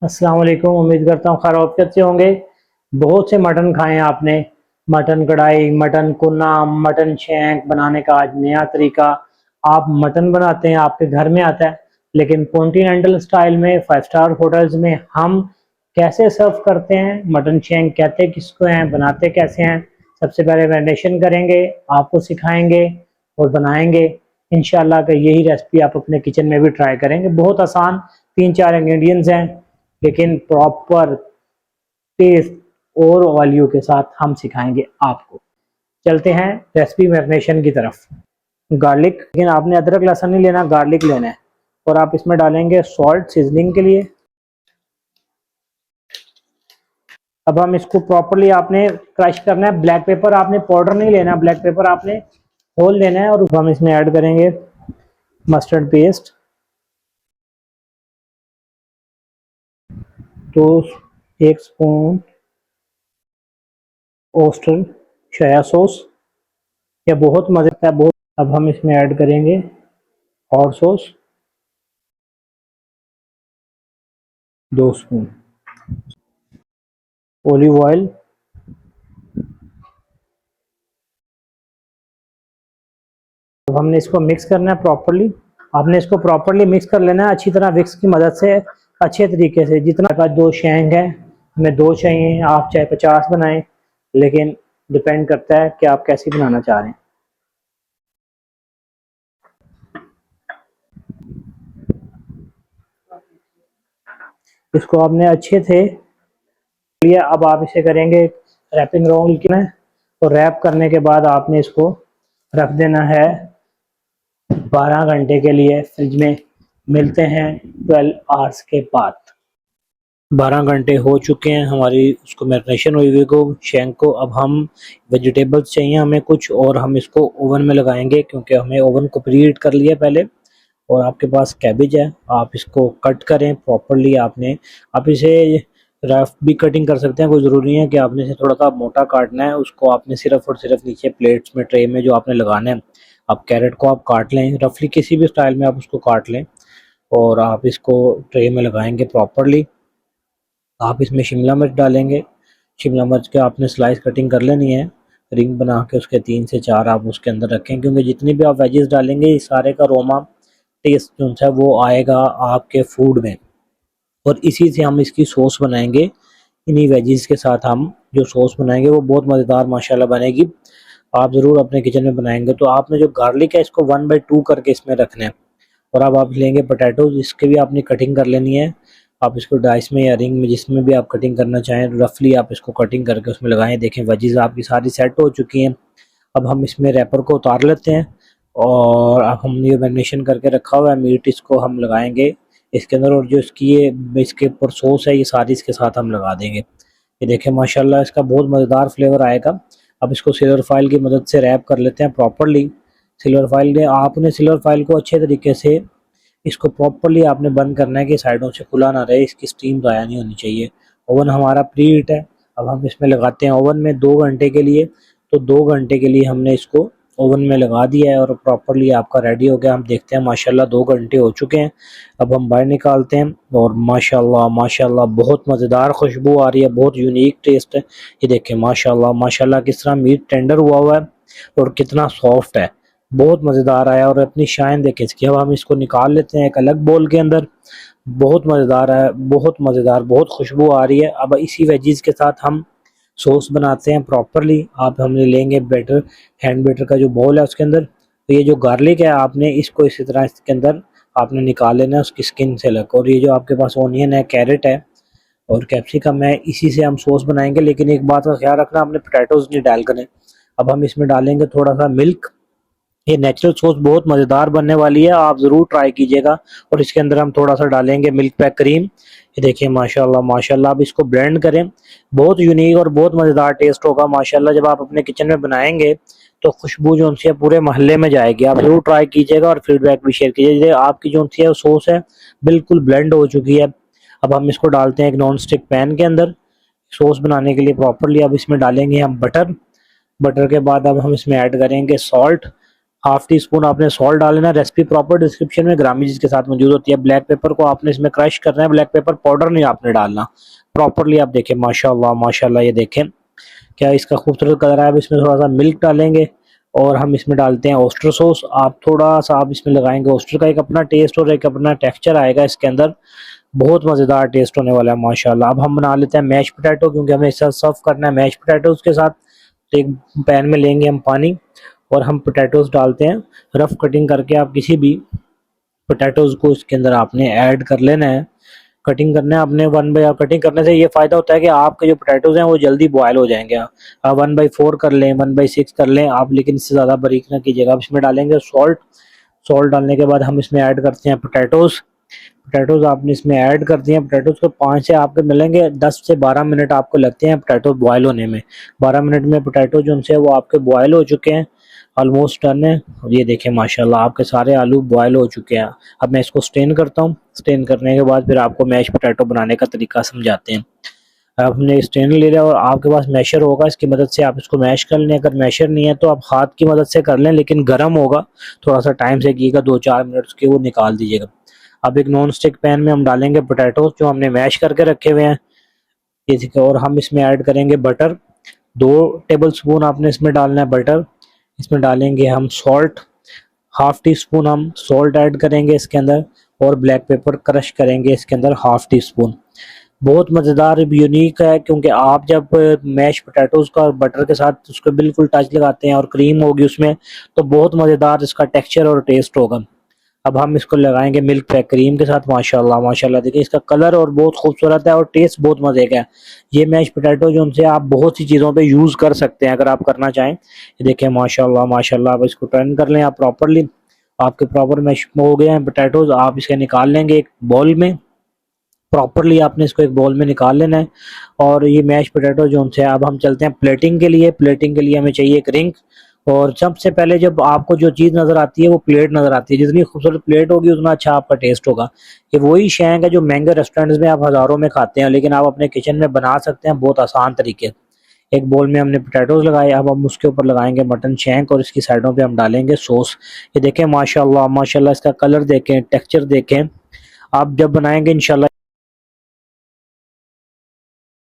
अस्सलाम वालेकुम। उम्मीद करता हूँ खैर आफियत से होंगे। बहुत से मटन खाए हैं आपने, मटन कढ़ाई, मटन कुना, मटन शैंक बनाने का आज नया तरीका। आप मटन बनाते हैं, आपके घर में आता है, लेकिन कॉन्टिनेंटल स्टाइल में 5 स्टार होटल्स में हम कैसे सर्व करते हैं मटन शैंक, कहते किसको हैं, बनाते कैसे हैं। सबसे पहले मैरिनेशन करेंगे, आपको सिखाएंगे और बनाएंगे इंशाल्लाह। का यही रेसिपी आप अपने किचन में भी ट्राई करेंगे। बहुत आसान, 3-4 इंग्रेडिएंट्स हैं, लेकिन प्रॉपर टेस्ट और वैल्यू के साथ हम सिखाएंगे आपको। चलते हैं रेसिपी मैरिनेशन की तरफ। गार्लिक, लेकिन आपने अदरक लहसुन नहीं लेना, गार्लिक लेना है। और आप इसमें डालेंगे सॉल्ट सीजनिंग के लिए। अब हम इसको प्रॉपरली आपने क्रश करना है। ब्लैक पेपर आपने पाउडर नहीं लेना, ब्लैक पेपर आपने होल लेना है। और हम इसमें ऐड करेंगे मस्टर्ड पेस्ट, तो 1 स्पून ओस्टर सोया सॉस, यह बहुत मज़े का है बहुत। अब हम इसमें ऐड करेंगे hot sauce 2 spoon, olive oil, अब हमने इसको मिक्स करना है प्रॉपरली। आपने इसको प्रॉपरली मिक्स कर लेना है अच्छी तरह, विक्स की मदद से अच्छे तरीके से। जितना का 2 शैंक है, हमें 2 चाहिए, आप चाहे 50 बनाएं, लेकिन डिपेंड करता है कि आप कैसी बनाना चाह रहे हैं। इसको आपने अच्छे थे लिया। अब आप इसे करेंगे रैपिंग रोल की में, और रैप करने के बाद आपने इसको रख देना है 12 घंटे के लिए फ्रिज में। मिलते हैं 12 आवर्स के बाद। 12 घंटे हो चुके हैं हमारी उसको मैरिनेशन हुई हुई को, शैंक को। अब हम वेजिटेबल्स चाहिए हमें कुछ, और हम इसको ओवन में लगाएंगे क्योंकि हमें ओवन को प्रीहीट कर लिया पहले। और आपके पास कैबिज है, आप इसको कट करें प्रॉपरली। आपने आप इसे रफ भी कटिंग कर सकते हैं, कोई ज़रूरी है कि आपने इसे थोड़ा सा मोटा काटना है। उसको आपने सिर्फ और सिर्फ नीचे प्लेट्स में, ट्रे में जो आपने लगाना है, आप कैरेट को आप काट लें रफली, किसी भी स्टाइल में आप उसको काट लें, और आप इसको ट्रे में लगाएंगे प्रॉपरली। आप इसमें शिमला मिर्च डालेंगे। शिमला मिर्च के आपने स्लाइस कटिंग कर लेनी है, रिंग बना के उसके 3 से 4 आप उसके अंदर रखें, क्योंकि जितनी भी आप वेजेस डालेंगे इस सारे का रोमा टेस्ट जो है वो आएगा आपके फूड में। और इसी से हम इसकी सॉस बनाएंगे। इन्हीं वेजीज के साथ हम जो सॉस बनाएंगे वो बहुत मज़ेदार माशाल्लाह बनेगी। आप ज़रूर अपने किचन में बनाएंगे। तो आपने जो गार्लिक है इसको 1/2 करके इसमें रखना है। और अब आप लेंगे पोटैटोज, इसके भी आपने कटिंग कर लेनी है। आप इसको डाइस में या रिंग में जिसमें भी आप कटिंग करना चाहें, रफली आप इसको कटिंग करके उसमें लगाएं। देखें वेजीज आपकी सारी सेट हो चुकी हैं। अब हम इसमें रैपर को उतार लेते हैं, और अब हमने ये मैरिनेशन करके रखा हुआ है मीट, इसको हम लगाएंगे इसके अंदर। और जो इसकी ये इसके ऊपर सॉस है ये सारी इसके साथ हम लगा देंगे। ये देखें माशाल्लाह इसका बहुत मज़ेदार फ्लेवर आएगा। अब इसको सिल्वर फाइल की मदद से रैप कर लेते हैं प्रॉपरली। सिल्वर फाइल ने आपने सिल्वर फाइल को अच्छे तरीके से इसको प्रॉपरली आपने बंद करना है कि साइडों से खुला ना रहे, इसकी स्टीम ज़ाया नहीं होनी चाहिए। ओवन हमारा प्री हीट है। अब हम इसमें लगाते हैं ओवन में 2 घंटे के लिए। तो 2 घंटे के लिए हमने इसको ओवन में लगा दिया है, और प्रॉपरली आपका रेडी हो गया। हम देखते हैं माशाल्लाह 2 घंटे हो चुके हैं। अब हम बाहर निकालते हैं, और माशाल्लाह माशाल्लाह बहुत मज़ेदार खुशबू आ रही है, बहुत यूनिक टेस्ट है। ये देखें माशाल्लाह माशाल्लाह किस तरह मीट टेंडर हुआ हुआ है और कितना सॉफ्ट है, बहुत मज़ेदार आया। और अपनी शाइन देखें इसकी। अब हम इसको निकाल लेते हैं एक अलग बोल के अंदर। बहुत मज़ेदार है, बहुत मज़ेदार, बहुत खुशबू आ रही है। अब इसी वेजीज के साथ हम सॉस बनाते हैं प्रॉपरली। आप हमने लेंगे बैटर, हैंड बैटर का जो बॉल है उसके अंदर। तो ये जो गार्लिक है आपने इसको इसी तरह इसके अंदर आपने निकाल लेना है उसकी स्किन से अलग। और ये जो आपके पास ऑनियन है, कैरेट है और कैप्सिकम है, इसी से हम सॉस बनाएंगे। लेकिन एक बात का ख्याल रखना, आपने पोटैटोज नहीं डाल करें। अब हम इसमें डालेंगे थोड़ा सा मिल्क। ये नेचुरल सॉस बहुत मज़ेदार बनने वाली है, आप ज़रूर ट्राई कीजिएगा। और इसके अंदर हम थोड़ा सा डालेंगे मिल्क पैक क्रीम। ये देखिए माशाल्लाह माशाल्लाह। आप इसको ब्लेंड करें, बहुत यूनिक और बहुत मज़ेदार टेस्ट होगा माशाल्लाह। जब आप अपने किचन में बनाएंगे तो खुशबू जो उनसे पूरे मोहल्ले में जाएगी। आप ज़रूर ट्राई कीजिएगा और फीडबैक भी शेयर कीजिए। आपकी जो उनसी है सॉस है बिल्कुल ब्लेंड हो चुकी है। अब हम इसको डालते हैं एक नॉन स्टिक पैन के अंदर सॉस बनाने के लिए प्रॉपरली। अब इसमें डालेंगे हम बटर। बटर के बाद अब हम इसमें ऐड करेंगे सॉल्ट। हाफ टी स्पून आपने सॉल्ट डाल लेना। रेसिपी प्रॉपर डिस्क्रिप्शन में ग्रामीज के साथ मौजूद होती है। ब्लैक पेपर को आपने इसमें क्रश करना है, ब्लैक पेपर पाउडर नहीं आपने डालना, प्रॉपरली आप देखें माशाल्लाह माशाल्लाह, ये देखें क्या इसका खूबसूरत कलर है। अब इसमें थोड़ा सा मिल्क डालेंगे और हम इसमें डालते हैं ऑस्टर सॉस। आप थोड़ा सा आप इसमें लगाएंगे, ऑस्टर का एक अपना टेस्ट और एक अपना टेक्सचर आएगा इसके अंदर, बहुत मज़ेदार टेस्ट होने वाला है माशाल्लाह। अब हम बना लेते हैं मैश पोटैटो, क्योंकि हमें इस साथ सर्व करना है मैश पोटैटोज़ के साथ। तो एक पैन में लेंगे हम पानी और हम पोटैटोज़ डालते हैं, रफ कटिंग करके आप किसी भी पोटैटोज़ को इसके अंदर आपने ऐड कर लेना है। कटिंग करना है आपने 1/, कटिंग करने से ये फ़ायदा होता है कि आपके जो पोटैटोज़ हैं वो जल्दी बॉयल हो जाएंगे। आप 1/4 कर लें, 1/6 कर लें आप, लेकिन इससे ज़्यादा बारीक ना कीजिएगा। अब इसमें डालेंगे सॉल्ट, सॉल्ट डालने के बाद हम इसमें ऐड करते हैं पोटैटोज़। पोटैटोज़ आपने इसमें ऐड कर दिए हैं। पोटैटोज़ को 5 से आपके मिलेंगे 10 से 12 मिनट आपको लगते हैं पोटैटो बॉयल होने में। 12 मिनट में पोटैटो जो उनसे वो आपके बॉयल हो चुके हैं, ऑलमोस्ट डन है। और ये देखें माशाल्लाह आपके सारे आलू बॉयल हो चुके हैं। अब मैं इसको स्टेन करता हूँ, स्टेन करने के बाद फिर आपको मैश पोटैटो बनाने का तरीका समझाते हैं। अब हमने स्टेन ले लिया और आपके पास मैशर होगा, इसकी मदद से आप इसको मैश कर लें। अगर मैशर नहीं है तो आप हाथ की मदद से कर लें, लेकिन गर्म होगा, थोड़ा सा टाइम से कीजिएगा, 2-4 मिनट उसके वो निकाल दीजिएगा। अब एक नॉन स्टिक पैन में हम डालेंगे पोटैटो जो हमने मैश करके रखे हुए हैं, ये ठीक है। और हम इसमें ऐड करेंगे बटर, 2 टेबल स्पून आपने इसमें डालना है बटर। इसमें डालेंगे हम सॉल्ट, हाफ टी स्पून हम सॉल्ट ऐड करेंगे इसके अंदर, और ब्लैक पेपर क्रश करेंगे इसके अंदर हाफ टी स्पून। बहुत मज़ेदार यूनिक है, क्योंकि आप जब मैश पोटैटोज़ का बटर के साथ उसको बिल्कुल टच लगाते हैं और क्रीम होगी उसमें, तो बहुत मज़ेदार इसका टेक्सचर और टेस्ट होगा। अब हम इसको लगाएंगे मिल्क पैक क्रीम के साथ। माशाल्लाह माशाल्लाह देखिए इसका कलर और बहुत खूबसूरत है और टेस्ट बहुत मज़े का है। ये मैश पोटैटो जो उनसे आप बहुत सी चीज़ों पे यूज़ कर सकते हैं अगर आप करना चाहें। ये देखिए माशाल्लाह माशाल्लाह, आप इसको टर्न कर लें आप प्रॉपरली, आपके प्रॉपर मैश हो गए हैं पोटैटोज़। आप इसे निकाल लेंगे एक बाउल में, प्रॉपरली आपने इसको एक बाउल में निकाल लेना है। और ये मैश पोटैटो जो उनसे, अब हम चलते हैं प्लेटिंग के लिए। प्लेटिंग के लिए हमें चाहिए एक रिंग, और सबसे पहले जब आपको जो चीज़ नज़र आती है वो प्लेट नज़र आती है। जितनी खूबसूरत प्लेट होगी उतना अच्छा आपका टेस्ट होगा। ये वही शेंग है जो महंगे रेस्टोरेंट्स में आप हज़ारों में खाते हैं, लेकिन आप अपने किचन में बना सकते हैं बहुत आसान तरीके। एक बोल में हमने पोटैटोज़ लगाए, अब हम उसके ऊपर लगाएंगे मटन शेंक और इसकी साइडों पे हम डालेंगे सॉस। ये देखें माशाल्लाह माशाल्लाह, इसका कलर देखें, टेक्सचर देखें। आप जब बनाएंगे इंशाल्लाह